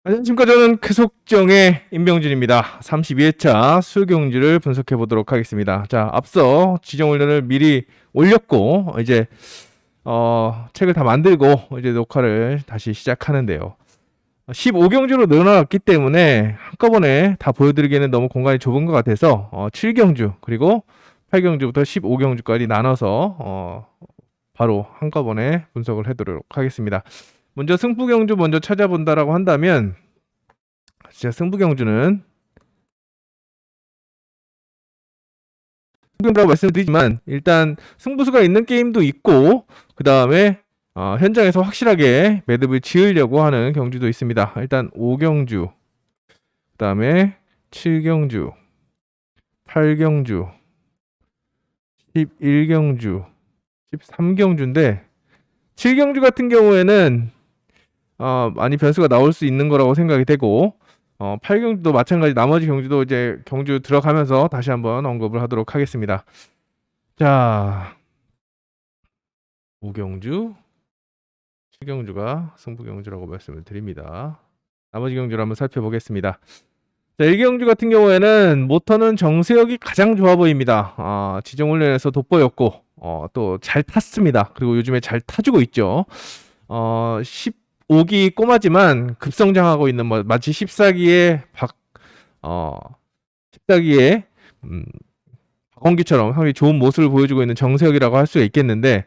안녕하십니까. 저는 크속정의 임병준입니다. 32회차 수경주를 분석해 보도록 하겠습니다. 자, 앞서 지정훈련을 미리 올렸고 이제 책을 다 만들고 이제 녹화를 다시 시작하는데요. 15경주로 늘어났기 때문에 한꺼번에 다 보여드리기에는 너무 공간이 좁은 것 같아서 7경주 그리고 8경주부터 15경주까지 나눠서 바로 한꺼번에 분석을 해도록 하겠습니다. 먼저 승부경주 먼저 찾아본다라고 한다면 진짜 승부경주는 승부경주라고 말씀드리지만 일단 승부수가 있는 게임도 있고 그 다음에 현장에서 확실하게 매듭을 지으려고 하는 경주도 있습니다. 일단 5경주 그 다음에 7경주 8경주 11경주 13경주인데 7경주 같은 경우에는 많이 변수가 나올 수 있는 거라고 생각이 되고 8경주도 마찬가지 나머지 경주도 이제 경주 들어가면서 다시 한번 언급을 하도록 하겠습니다. 자, 5경주 7경주가 승부경주라고 말씀을 드립니다. 나머지 경주를 한번 살펴보겠습니다. 자, 1경주 같은 경우에는 모터는 정세혁이 가장 좋아 보입니다. 지정훈련에서 돋보였고 또 잘 탔습니다. 그리고 요즘에 잘 타주고 있죠. 15기 꼬마지만 급성장하고 있는 마치 14기의 14기의 박원기처럼 상당히 좋은 모습을 보여주고 있는 정세혁이라고 할 수가 있겠는데,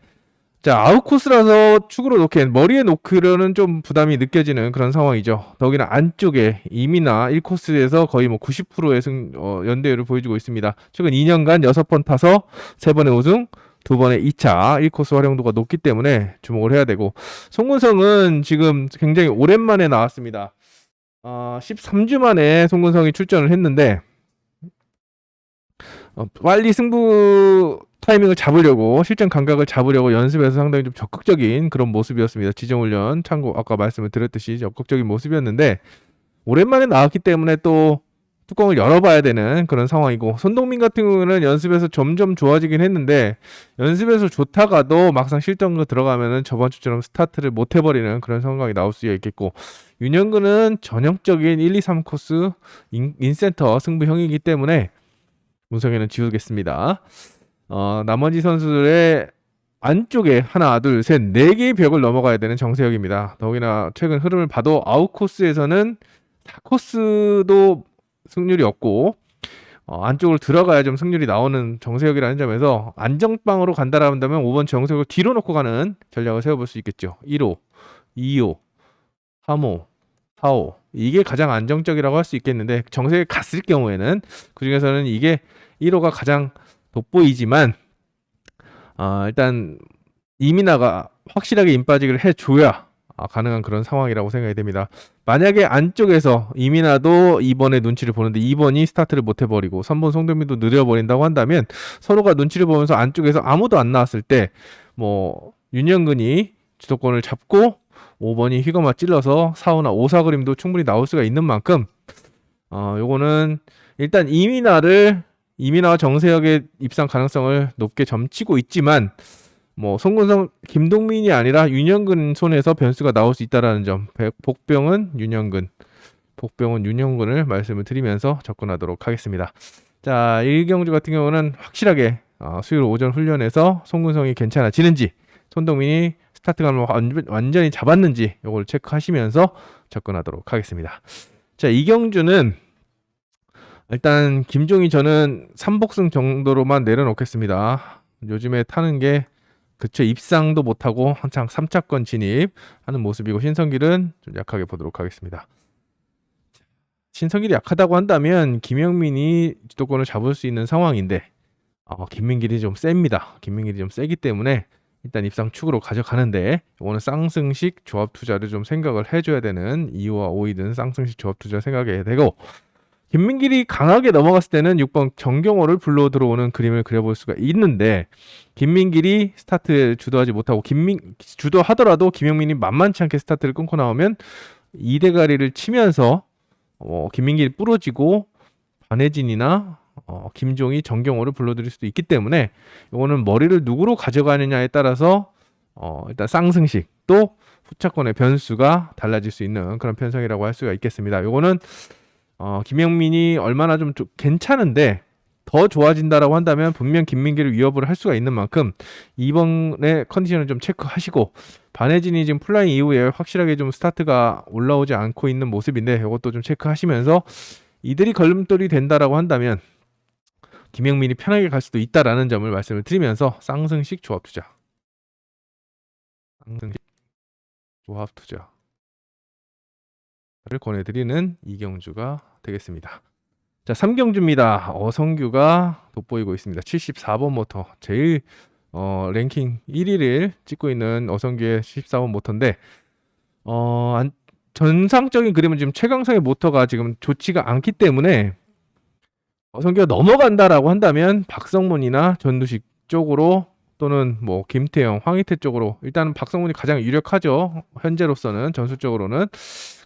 자, 아웃코스라서 축으로 놓기엔 머리에 놓기로는 좀 부담이 느껴지는 그런 상황이죠. 더욱이나 안쪽에 이미나 1코스에서 거의 뭐 90%의 연대율을 보여주고 있습니다. 최근 2년간 6번 타서 3번의 우승, 2번의 2차 1코스 활용도가 높기 때문에 주목을 해야 되고, 송근성은 지금 굉장히 오랜만에 나왔습니다. 13주 만에 송근성이 출전을 했는데 빨리 승부 타이밍을 잡으려고, 실전 감각을 잡으려고 연습에서 상당히 좀 적극적인 그런 모습이었습니다. 지정훈련 참고 아까 말씀을 드렸듯이 적극적인 모습이었는데 오랜만에 나왔기 때문에 또 뚜껑을 열어봐야 되는 그런 상황이고, 손동민 같은 경우는 연습에서 점점 좋아지긴 했는데 연습에서 좋다가도 막상 실전으로 들어가면은 저번 주처럼 스타트를 못 해버리는 그런 상황이 나올 수 있겠고, 윤영근은 전형적인 1, 2, 3코스 인센터 승부형이기 때문에 문성현은 지우겠습니다. 나머지 선수들의 안쪽에 하나, 둘, 셋, 네 개의 벽을 넘어가야 되는 정세혁입니다. 더욱이나 최근 흐름을 봐도 아웃코스에서는 4코스도 승률이 없고 안쪽으로 들어가야 좀 승률이 나오는 정세혁이라는 점에서 안정빵으로 간다라고 한다면 5번 정세혁을 뒤로 놓고 가는 전략을 세워볼 수 있겠죠. 1호, 2호, 3호, 4호, 이게 가장 안정적이라고 할 수 있겠는데, 정세혁이 갔을 경우에는 그 중에서는 이게 1호가 가장 돋보이지만 일단 이민아가 확실하게 인빠지기를 해줘야 가능한 그런 상황이라고 생각이 됩니다. 만약에 안쪽에서 이민아도 2번의 눈치를 보는데 2번이 스타트를 못 해버리고 3번 송동민도 느려버린다고 한다면 서로가 눈치를 보면서 안쪽에서 아무도 안 나왔을 때 뭐 윤영근이 주도권을 잡고 5번이 휘거마 찔러서 4호나 5사 그림도 충분히 나올 수가 있는 만큼 요거는 일단 이민아와 정세혁의 입상 가능성을 높게 점치고 있지만, 뭐 송근성, 김동민이 아니라 윤영근 손에서 변수가 나올 수 있다라는 점, 복병은 윤영근을 말씀을 드리면서 접근하도록 하겠습니다. 자, 1경주 같은 경우는 확실하게 수요일 오전 훈련에서 송근성이 괜찮아지는지, 손동민이 스타트감을 완전히 잡았는지 이걸 체크하시면서 접근하도록 하겠습니다. 자, 2경주는 일단 김종희 저는 3복승 정도로만 내려놓겠습니다. 요즘에 타는 게 그쵸, 입상도 못하고 한창 3차권 진입하는 모습이고, 신성길은 좀 약하게 보도록 하겠습니다. 신성길이 약하다고 한다면 김영민이 주도권을 잡을 수 있는 상황인데 김민길이 좀 셉니다. 김민길이 좀 세기 때문에 일단 입상 축으로 가져가는데, 이거는 쌍승식 조합 투자를 좀 생각을 해줘야 되는 2호와 5이든 쌍승식 조합 투자 생각해야 되고, 김민길이 강하게 넘어갔을 때는 6번 정경호를 불러 들어오는 그림을 그려볼 수가 있는데, 김민길이 스타트 주도하지 못하고 주도하더라도 김영민이 만만치 않게 스타트를 끊고 나오면 2대가리를 치면서 김민길이 부러지고 반혜진이나 김종희, 정경호를 불러들일 수도 있기 때문에 이거는 머리를 누구로 가져가느냐에 따라서 일단 쌍승식 또 후차권의 변수가 달라질 수 있는 그런 편성이라고 할 수가 있겠습니다. 요거는 김영민이 얼마나 좀 괜찮은데 더 좋아진다라고 한다면 분명 김민기를 위협을 할 수가 있는 만큼 이번에 컨디션을 좀 체크하시고, 반혜진이 지금 플라잉 이후에 확실하게 좀 스타트가 올라오지 않고 있는 모습인데 이것도 좀 체크하시면서 이들이 걸림돌이 된다라고 한다면 김영민이 편하게 갈 수도 있다라는 점을 말씀을 드리면서 쌍승식 조합 투자, 쌍승식 조합 투자를 권해드리는 이경주가 되겠습니다. 자, 3경주입니다. 어성규가 돋보이고 있습니다. 74번 모터, 제일 랭킹 1위를 찍고 있는 어성규의 74번 모터인데 전상적인 그림은 지금 최강성의 모터가 지금 좋지가 않기 때문에 어성규가 넘어간다라고 한다면 박성문이나 전두식 쪽으로 또는 뭐 김태형, 황희태 쪽으로, 일단은 박성문이 가장 유력하죠. 현재로서는 전술적으로는.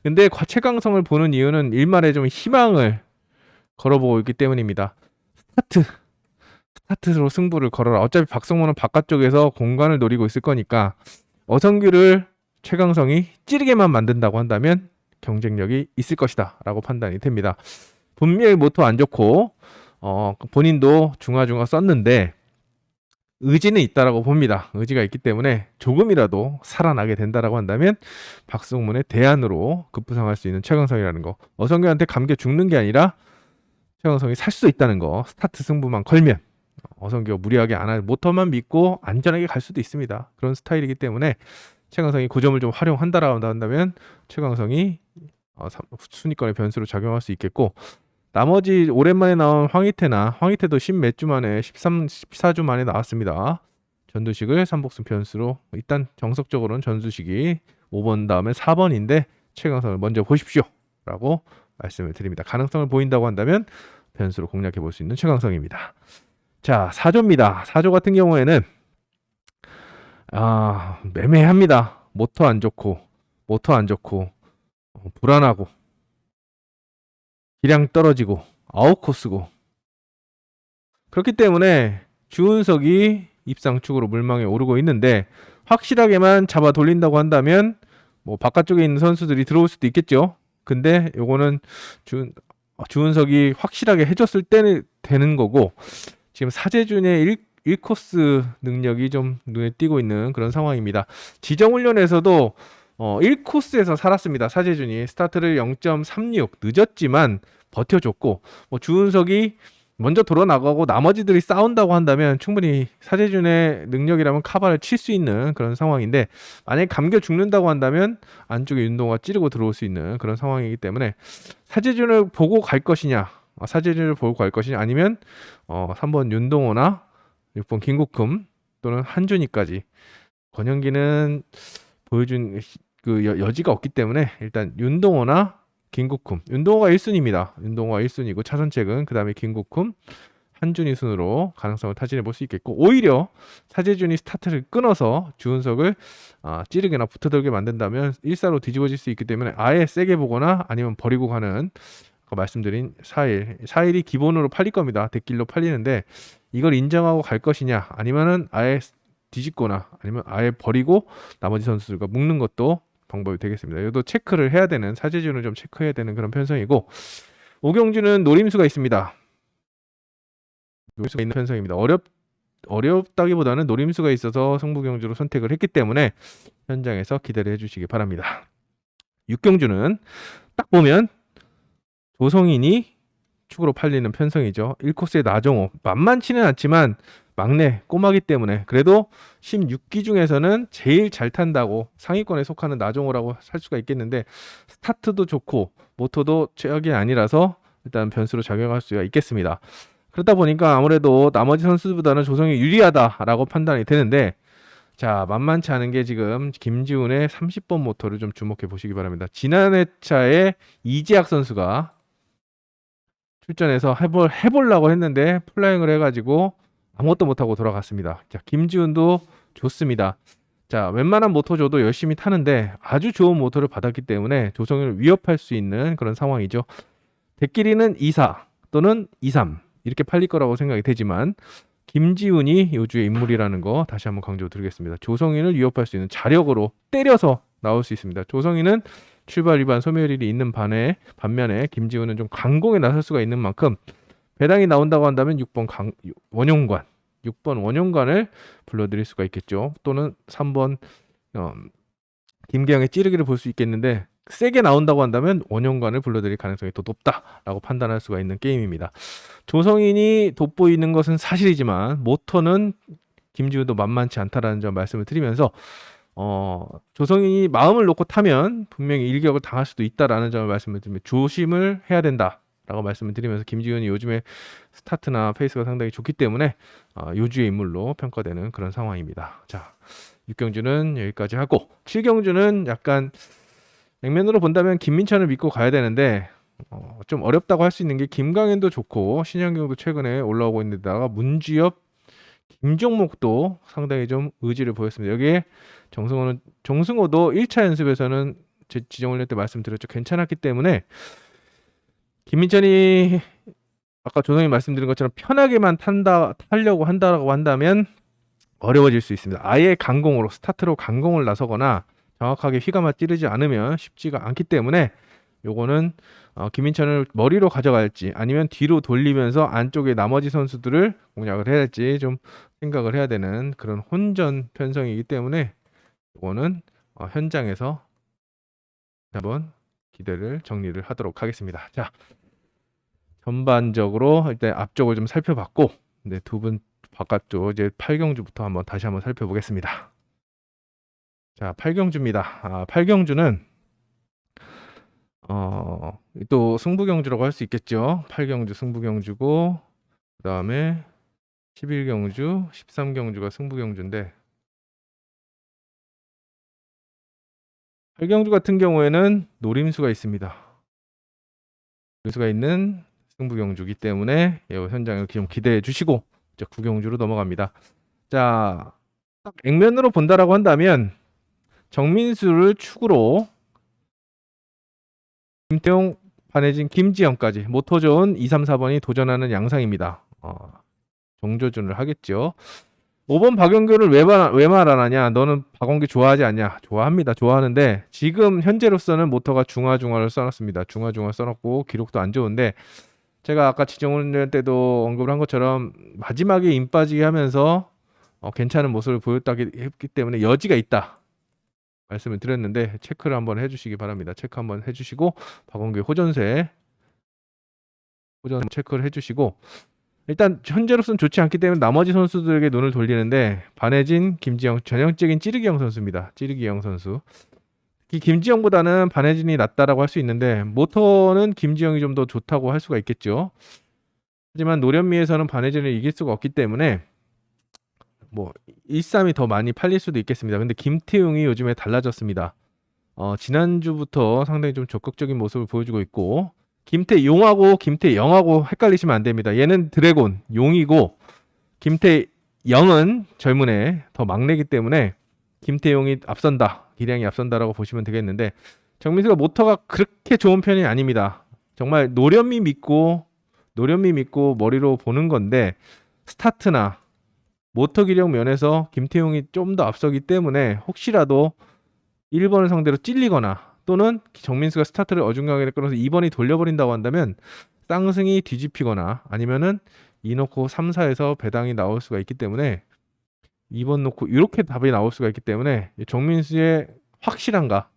근데 최강성을 보는 이유는 일말의 좀 희망을 걸어보고 있기 때문입니다. 스타트로 승부를 걸어라. 어차피 박성문은 바깥쪽에서 공간을 노리고 있을 거니까 어성규를 최강성이 찌르게만 만든다고 한다면 경쟁력이 있을 것이다 라고 판단이 됩니다. 분명히 모토 안 좋고 본인도 중화중화 썼는데 의지는 있다라고 봅니다. 의지가 있기 때문에 조금이라도 살아나게 된다라고 한다면 박성문의 대안으로 급부상할 수 있는 최강성이라는 거, 어성규한테 감겨 죽는 게 아니라 최강성이 살 수 있다는 거, 스타트 승부만 걸면 어성규가 무리하게 안 할, 모터만 믿고 안전하게 갈 수도 있습니다. 그런 스타일이기 때문에 최강성이 그 점을 좀 활용한다라고 한다면 최강성이 순위권의 변수로 작용할 수 있겠고, 나머지 오랜만에 나온 황희태도 10몇 주 만에 14주 만에 나왔습니다. 전두식을 3복승 변수로, 일단 정석적으로는 전두식이 5번 다음에 4번인데 최강성을 먼저 보십시오 라고 말씀을 드립니다. 가능성을 보인다고 한다면 변수로 공략해 볼 수 있는 최강성입니다. 자, 4조입니다. 4조 같은 경우에는 매매합니다. 모터 안 좋고 불안하고 기량 떨어지고 아웃코스고, 그렇기 때문에 주은석이 입상축으로 물망에 오르고 있는데 확실하게만 잡아 돌린다고 한다면 뭐 바깥쪽에 있는 선수들이 들어올 수도 있겠죠. 근데 요거는 주은석이 확실하게 해줬을 때는 되는 거고, 지금 사재준의 1코스 능력이 좀 눈에 띄고 있는 그런 상황입니다. 지정훈련에서도 1코스에서 살았습니다. 사재준이 스타트를 0.36 늦었지만 버텨줬고, 뭐 주은석이 먼저 돌아나가고 나머지들이 싸운다고 한다면 충분히 사재준의 능력이라면 카바를 칠 수 있는 그런 상황인데, 만약에 감겨 죽는다고 한다면 안쪽에 윤동호가 찌르고 들어올 수 있는 그런 상황이기 때문에 사재준을 보고 갈 것이냐, 아니면 3번 윤동호나 6번 김국흠 또는 한준희까지, 권영기는 보여준 그 여지가 없기 때문에 일단 윤동호나 김국흠, 윤동호가 1순위입니다. 윤동호가 1순위고 차선책은 그 다음에 김국흠, 한준희 순으로 가능성을 타진해 볼 수 있겠고, 오히려 사재준이 스타트를 끊어서 주은석을 찌르게나 붙어들게 만든다면 1사로 뒤집어질 수 있기 때문에 아예 세게 보거나 아니면 버리고 가는, 아까 말씀드린 4일이 기본으로 팔릴 겁니다. 대길로 팔리는데 이걸 인정하고 갈 것이냐, 아니면은 아예 뒤집거나 아니면 아예 버리고 나머지 선수들과 묶는 것도 방법이 되겠습니다. 이것도 체크를 해야 되는, 사재준을 좀 체크해야 되는 그런 편성이고, 오경주는 노림수가 있습니다. 노림수가 있는 편성입니다. 어렵다기보다는 노림수가 있어서 승부경주로 선택을 했기 때문에 현장에서 기대를 해주시기 바랍니다. 6경주는 딱 보면 조성인이 축으로 팔리는 편성이죠. 1코스의 나정호, 만만치는 않지만 막내 꼬마기 때문에 그래도 16기 중에서는 제일 잘 탄다고 상위권에 속하는 나정호라고 할 수가 있겠는데, 스타트도 좋고 모토도 최악이 아니라서 일단 변수로 작용할 수가 있겠습니다. 그러다 보니까 아무래도 나머지 선수들보다는 조성이 유리하다라고 판단이 되는데, 자, 만만치 않은 게 지금 김지훈의 30번 모터를 좀 주목해 보시기 바랍니다. 지난 회차에 이재학 선수가 출전해서 해보려고 했는데 플라잉을 해가지고 아무것도 못하고 돌아갔습니다. 자, 김지훈도 좋습니다. 자, 웬만한 모토줘도 열심히 타는데 아주 좋은 모토를 받았기 때문에 조성현을 위협할 수 있는 그런 상황이죠. 대끼리는 2-4 또는 2-3 이렇게 팔릴 거라고 생각이 되지만 김지훈이 요주의 인물이라는 거 다시 한번 강조드리겠습니다. 조성인을 위협할 수 있는 자력으로 때려서 나올 수 있습니다. 조성인은 출발 위반 소멸일이 있는 반면에 김지훈은 좀 강공에 나설 수가 있는 만큼 배당이 나온다고 한다면 6번 원용관 6번 원용관을 불러드릴 수가 있겠죠. 또는 3번 김계영의 찌르기를 볼 수 있겠는데 세게 나온다고 한다면 원용관을 불러드릴 가능성이 더 높다라고 판단할 수가 있는 게임입니다. 조성인이 돋보이는 것은 사실이지만 모터는 김지훈도 만만치 않다라는 점 말씀을 드리면서 조성인이 마음을 놓고 타면 분명히 일격을 당할 수도 있다라는 점을 말씀을 드리면 조심을 해야 된다라고 말씀을 드리면서 김지훈이 요즘에 스타트나 페이스가 상당히 좋기 때문에 요주의 인물로 평가되는 그런 상황입니다. 자, 6경주는 여기까지 하고 7경주는 약간 액면으로 본다면 김민찬을 믿고 가야 되는데 좀 어렵다고 할 수 있는 게 김강현도 좋고 신현경도 최근에 올라오고 있는데다가 문주엽, 김종목도 상당히 좀 의지를 보였습니다. 여기에 정승호도 1차 연습에서는 제 지정훈련 때 말씀드렸죠. 괜찮았기 때문에 김민찬이 아까 조성이 말씀드린 것처럼 편하게만 타려고 한다고 한다면 어려워질 수 있습니다. 아예 강공으로 스타트로 강공을 나서거나 정확하게 휘감아 찌르지 않으면 쉽지가 않기 때문에 요거는 김민찬을 머리로 가져갈지 아니면 뒤로 돌리면서 안쪽에 나머지 선수들을 공략을 해야 할지 좀 생각을 해야 되는 그런 혼전 편성이기 때문에 요거는 현장에서 한번 기대를 정리를 하도록 하겠습니다. 자, 전반적으로 일단 앞쪽을 좀 살펴봤고 두 분 바깥쪽 이제 8경주부터 다시 한번 살펴보겠습니다. 자, 8경주입니다. 8경주는 또 승부경주라고 할 수 있겠죠. 8경주 승부경주고 그다음에 11경주, 13경주가 승부경주인데 8경주 같은 경우에는 노림수가 있습니다. 노림수가 있는 승부경주이기 때문에 이 현장을 좀 기대해 주시고 이제 9경주로 넘어갑니다. 자, 딱 액면으로 본다라고 한다면 정민수를 축으로 김태용, 반해진, 김지영까지 모토존 2, 3, 4번이 도전하는 양상입니다. 정조준을 하겠죠. 5번 박영규를 왜 말 안 하냐? 너는 박원규 좋아하지 않냐? 좋아합니다. 좋아하는데 지금 현재로서는 모터가 중화를 써놨습니다. 중화 써놨고 기록도 안 좋은데 제가 아까 지정훈련 때도 언급을 한 것처럼 마지막에 임 빠지게 하면서 괜찮은 모습을 보였다기 했기 때문에 여지가 있다. 말씀을 드렸는데 체크를 한번 해주시기 바랍니다. 체크 한번 해주시고 박원규 호전 체크를 해주시고 일단 현재로서는 좋지 않기 때문에 나머지 선수들에게 눈을 돌리는데 반해진, 김지영 전형적인 찌르기형 선수입니다. 찌르기형 선수. 김지영보다는 반해진이 낫다라고 할 수 있는데 모터는 김지영이 좀 더 좋다고 할 수가 있겠죠. 하지만 노련미에서는 반해진을 이길 수가 없기 때문에 1-3이 더 많이 팔릴 수도 있겠습니다. 근데 김태용이 요즘에 달라졌습니다. 지난주부터 상당히 좀 적극적인 모습을 보여주고 있고 김태용하고 김태영하고 헷갈리시면 안 됩니다. 얘는 드래곤, 용이고 김태영은 젊은 애, 더 막내기 때문에 김태용이 앞선다, 기량이 앞선다라고 보시면 되겠는데 정민수가 모터가 그렇게 좋은 편이 아닙니다. 정말 노련미 믿고 머리로 보는 건데 스타트나 모터 기력 면에서 김태용이 좀 더 앞서기 때문에 혹시라도 1번을 상대로 찔리거나 또는 정민수가 스타트를 어중간하게 끌어서 2번이 돌려버린다고 한다면 쌍승이 뒤집히거나 아니면은 2 놓고 3, 4에서 배당이 나올 수가 있기 때문에 2번 놓고 이렇게 답이 나올 수가 있기 때문에 정민수가 확실한가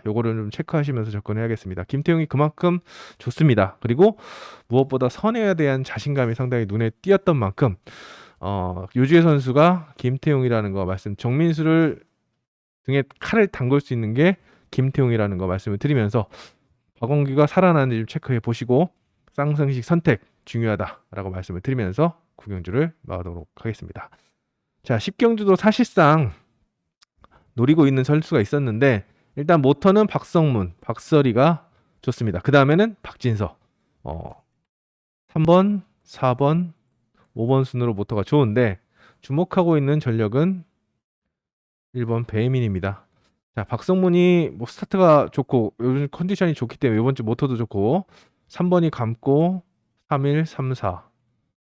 요거를 좀 체크하시면서 접근해야겠습니다. 김태용이 그만큼 좋습니다. 그리고 무엇보다 선회에 대한 자신감이 상당히 눈에 띄었던 만큼 요주의 선수가 김태용이라는 거 정민수를 등에 칼을 담글 수 있는 게 김태용이라는 거 말씀을 드리면서 박원규가 살아나는지 좀 체크해 보시고 쌍승식 선택 중요하다라고 말씀을 드리면서 9경주를 마무리하도록 하겠습니다. 자, 10경주도 사실상 노리고 있는 선수가 있었는데 일단 모터는 박성문, 박서리가 좋습니다. 그 다음에는 박진서 3번, 4번, 5번 순으로 모터가 좋은데 주목하고 있는 전력은 1번 배혜민입니다. 자, 박성문이 스타트가 좋고 요즘 컨디션이 좋기 때문에 이번 주 모터도 좋고 3번이 감고 3일, 3, 4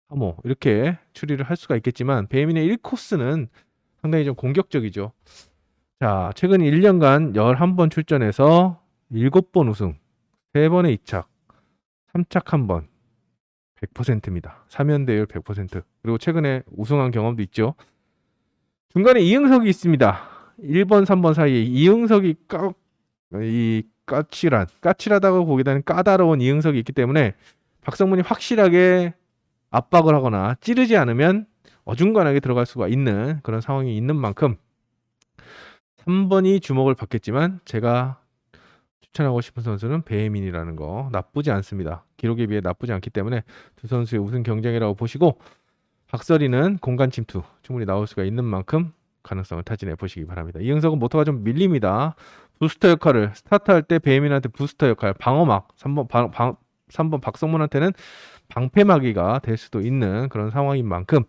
3호 이렇게 추리를 할 수가 있겠지만 배민의 1코스는 상당히 좀 공격적이죠. 자, 최근 1년간 11번 출전해서 7번 우승, 3번의 2착, 3착 1번, 100%입니다. 3연대율 100%. 그리고 최근에 우승한 경험도 있죠. 중간에 이응석이 있습니다. 1번, 3번 사이에 이응석이 까칠하다고 보기에는 까다로운 이응석이 있기 때문에 박성문이 확실하게 압박을 하거나 찌르지 않으면 어중간하게 들어갈 수가 있는 그런 상황이 있는 만큼 3번이 주목을 받겠지만 제가 추천하고 싶은 선수는 배혜민이라는 거 나쁘지 않습니다. 기록에 비해 나쁘지 않기 때문에 두 선수의 우승 경쟁이라고 보시고 박서리는 공간 침투 충분히 나올 수가 있는 만큼 가능성을 타진해 보시기 바랍니다. 이응석은 모터가 좀 밀립니다. 부스터 역할을 스타트할 때 배혜민한테 부스터 역할, 방어막 3번 박성문한테는 방패막이가 될 수도 있는 그런 상황인 만큼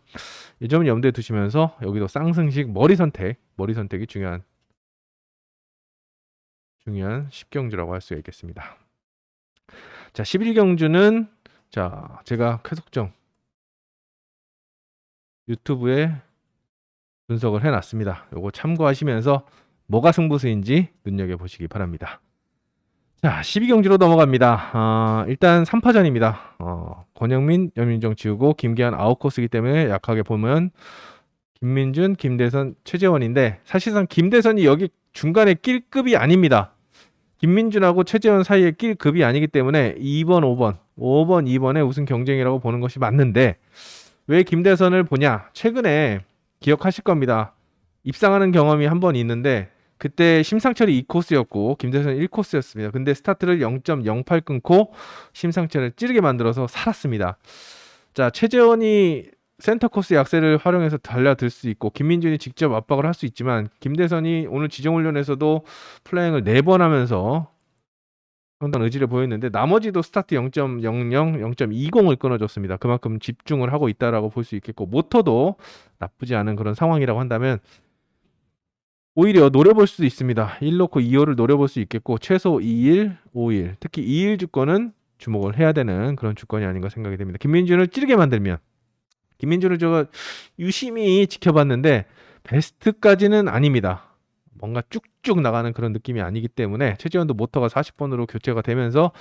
이 점은 염두에 두시면서 여기도 쌍승식 머리 선택이 중요한 10경주라고 할 수가 있겠습니다. 자, 11경주는 자, 제가 쾌속정 유튜브에 분석을 해놨습니다. 요거 참고하시면서 뭐가 승부수인지 눈여겨보시기 바랍니다. 자, 12경주로 넘어갑니다. 일단 3파전입니다. 권영민, 염윤정 지우고 김기한 아웃코스이기 때문에 약하게 보면 김민준, 김대선, 최재원인데 사실상 김대선이 여기 중간에 낄 급이 아닙니다. 김민준하고 최재원 사이에 낄 급이 아니기 때문에 2번, 5번, 2번의 우승 경쟁이라고 보는 것이 맞는데 왜 김대선을 보냐? 최근에 기억하실 겁니다. 입상하는 경험이 한 번 있는데 그때 심상철이 2코스였고 김대선이 1코스였습니다. 근데 스타트를 0.08 끊고 심상철을 찌르게 만들어서 살았습니다. 자, 최재원이 센터 코스 약세를 활용해서 달려들 수 있고 김민준이 직접 압박을 할 수 있지만 김대선이 오늘 지정훈련에서도 플라잉을 4번 하면서 상당한 의지를 보였는데 나머지도 스타트 0.00, 0.20을 끊어줬습니다. 그만큼 집중을 하고 있다라고 볼 수 있겠고 모터도 나쁘지 않은 그런 상황이라고 한다면 오히려 노려볼 수도 있습니다. 1 놓고 2호를 노려볼 수 있겠고 최소 2일, 5일 특히 2일 주권은 주목을 해야 되는 그런 주권이 아닌가 생각이 됩니다. 김민준을 찌르게 만들면 김민준을 제가 유심히 지켜봤는데 베스트까지는 아닙니다. 뭔가 쭉쭉 나가는 그런 느낌이 아니기 때문에 최지원도 모터가 40번으로 교체가 되면서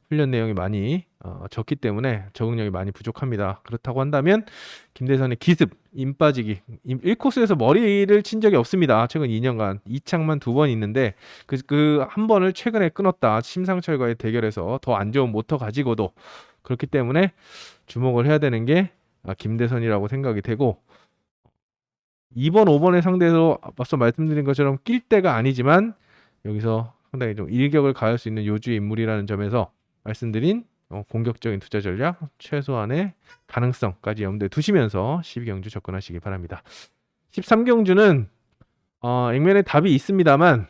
훈련 내용이 많이 적기 때문에 적응력이 많이 부족합니다. 그렇다고 한다면 김대선의 기습, 임 빠지기 1코스에서 머리를 친 적이 없습니다. 최근 2년간 2착만 2번 있는데 그 한 번을 최근에 끊었다. 심상철과의 대결에서 더 안 좋은 모터 가지고도 그렇기 때문에 주목을 해야 되는 게 김대선이라고 생각이 되고 2번, 5번의 상대에서 앞서 말씀드린 것처럼 낄 때가 아니지만 여기서 상당히 좀 일격을 가할 수 있는 요주의 인물이라는 점에서 말씀드린 공격적인 투자 전략 최소한의 가능성까지 염두에 두시면서 12경주 접근하시기 바랍니다. 13경주는 액면에 답이 있습니다만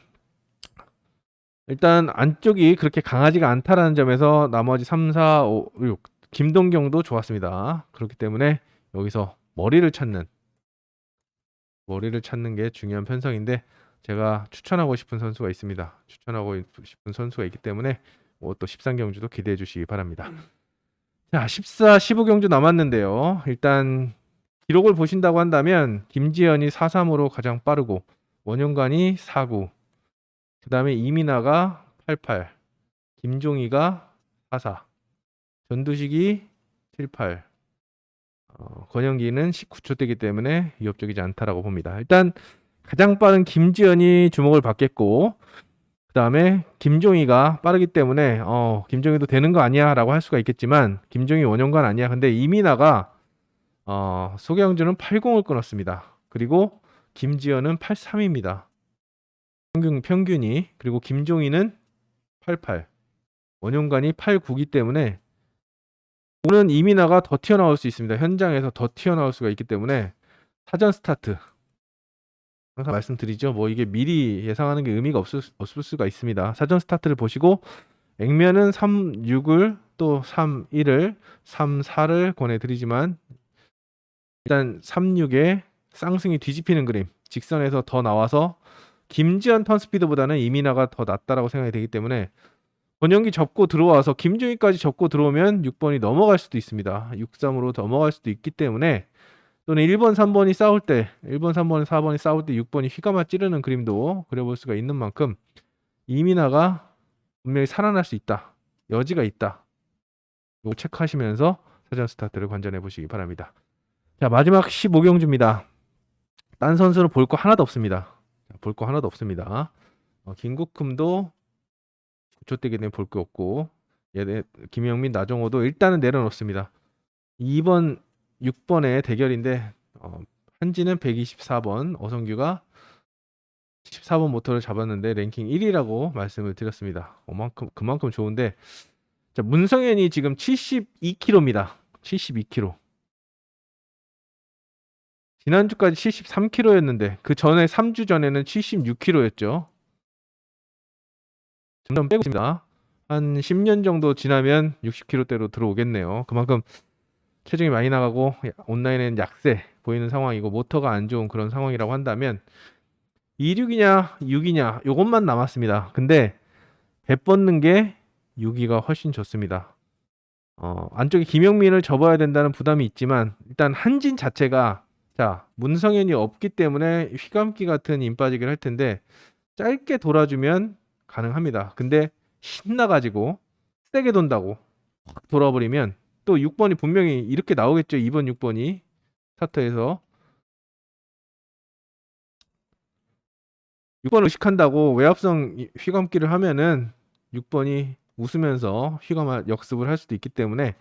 일단 안쪽이 그렇게 강하지가 않다라는 점에서 나머지 3, 4, 5, 6 김동경도 좋았습니다. 그렇기 때문에 여기서 머리를 찾는 게 중요한 편성인데 제가 추천하고 싶은 선수가 있습니다. 추천하고 싶은 선수가 있기 때문에 또 13경주도 기대해 주시기 바랍니다. 자, 14, 15경주 남았는데요. 일단 기록을 보신다고 한다면 김지현이 4.3으로 가장 빠르고 원용관이 4.9 그 다음에 이민아가 8.8 김종희가 4.4 전두식이 7.8 권영기는 19초대이기 때문에 위협적이지 않다라고 봅니다. 일단 가장 빠른 김지현이 주목을 받겠고 그 다음에 김종희가 빠르기 때문에 김종희도 되는 거 아니야 라고 할 수가 있겠지만 김종희 원형관 아니야. 근데 이민아가 소경주는 80을 끊었습니다. 그리고 김지현은 83입니다. 평균이 그리고 김종희는 88 원형관이 89기 때문에 오는 이민아가 더 튀어나올 수 있습니다. 현장에서 더 튀어나올 수가 있기 때문에 사전 스타트 항상 말씀드리죠. 뭐 이게 미리 예상하는 게 의미가 없을 수가 있습니다. 사전 스타트를 보시고 액면은 3, 6을 또 3, 1을 3, 4를 권해드리지만 일단 3, 6에 쌍승이 뒤집히는 그림 직선에서 더 나와서 김지현 턴스피드보다는 이민아가 더 낫다라고 생각이 되기 때문에 권영기 접고 들어와서 김중희까지 접고 들어오면 6번이 넘어갈 수도 있습니다. 6-3으로 넘어갈 수도 있기 때문에 또는 1번, 3번이 싸울 때 1번, 3번, 4번이 싸울 때 6번이 휘감아 찌르는 그림도 그려볼 수가 있는 만큼 이민아가 분명히 살아날 수 있다. 여지가 있다. 이거 체크하시면서 사전 스타트를 관전해 보시기 바랍니다. 자, 마지막 15경주입니다. 딴 선수는 볼 거 하나도 없습니다. 볼 거 하나도 없습니다. 김국흠도 9초 대기 때문에 볼 게 없고 김영민, 나정호도 일단은 내려놓습니다. 2번, 6번의 대결인데 한지는 124번, 어성규가 14번 모터를 잡았는데 랭킹 1위라고 말씀을 드렸습니다. 그만큼 좋은데 자, 문성현이 지금 72kg입니다. 72kg. 지난주까지 73kg였는데 그 전에 3주 전에는 76kg였죠. 점점 빼고 있습니다. 한 10년 정도 지나면 60kg대로 들어오겠네요. 그만큼 체중이 많이 나가고 온라인에는 약세 보이는 상황이고 모터가 안 좋은 그런 상황이라고 한다면 26이냐 6이냐 요것만 남았습니다. 근데 배 뻗는 게 6위가 훨씬 좋습니다. 안쪽에 김영민을 접어야 된다는 부담이 있지만 일단 한진 자체가 자 문성현이 없기 때문에 휘감기 같은 힘 빠지기를 할 텐데 짧게 돌아주면 가능합니다. 근데 신나가지고 세게 돈다고 확 돌아버리면 또 6번이 분명히 이렇게 나오겠죠. 2번 6번이 스타트에서 6번 의식한다고 외압성 휘감기를 하면은 6번이 웃으면서 휘감아 역습을 할 수도 있기 때문에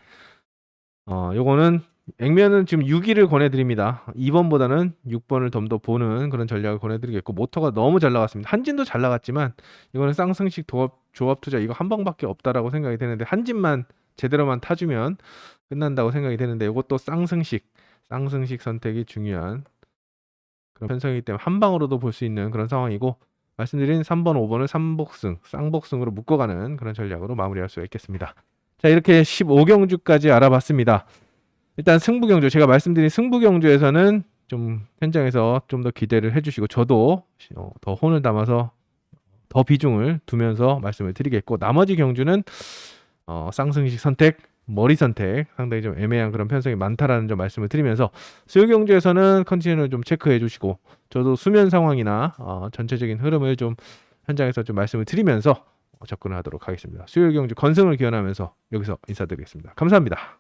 요거는 액면은 지금 6위를 권해드립니다. 2번보다는 6번을 좀 더 보는 그런 전략을 권해드리겠고 모터가 너무 잘 나갔습니다. 한진도 잘 나갔지만 이거는 쌍승식 조합 투자 이거 한 방밖에 없다라고 생각이 되는데 한진만 제대로만 타주면 끝난다고 생각이 되는데 이것도 쌍승식 선택이 중요한 그런 편성이기 때문에 한 방으로도 볼 수 있는 그런 상황이고 말씀드린 3번, 5번을 쌍복승으로 묶어가는 그런 전략으로 마무리할 수가 있겠습니다. 자, 이렇게 15경주까지 알아봤습니다. 일단 승부경주 제가 말씀드린 승부경주에서는 좀 현장에서 좀 더 기대를 해주시고 저도 더 혼을 담아서 더 비중을 두면서 말씀을 드리겠고 나머지 경주는 쌍승식 선택, 머리 선택 상당히 좀 애매한 그런 편성이 많다라는 점 말씀을 드리면서 수요 경주에서는 컨디션을 좀 체크해 주시고 저도 수면 상황이나 전체적인 흐름을 좀 현장에서 좀 말씀을 드리면서 접근을 하도록 하겠습니다. 수요 경주 건승을 기원하면서 여기서 인사드리겠습니다. 감사합니다.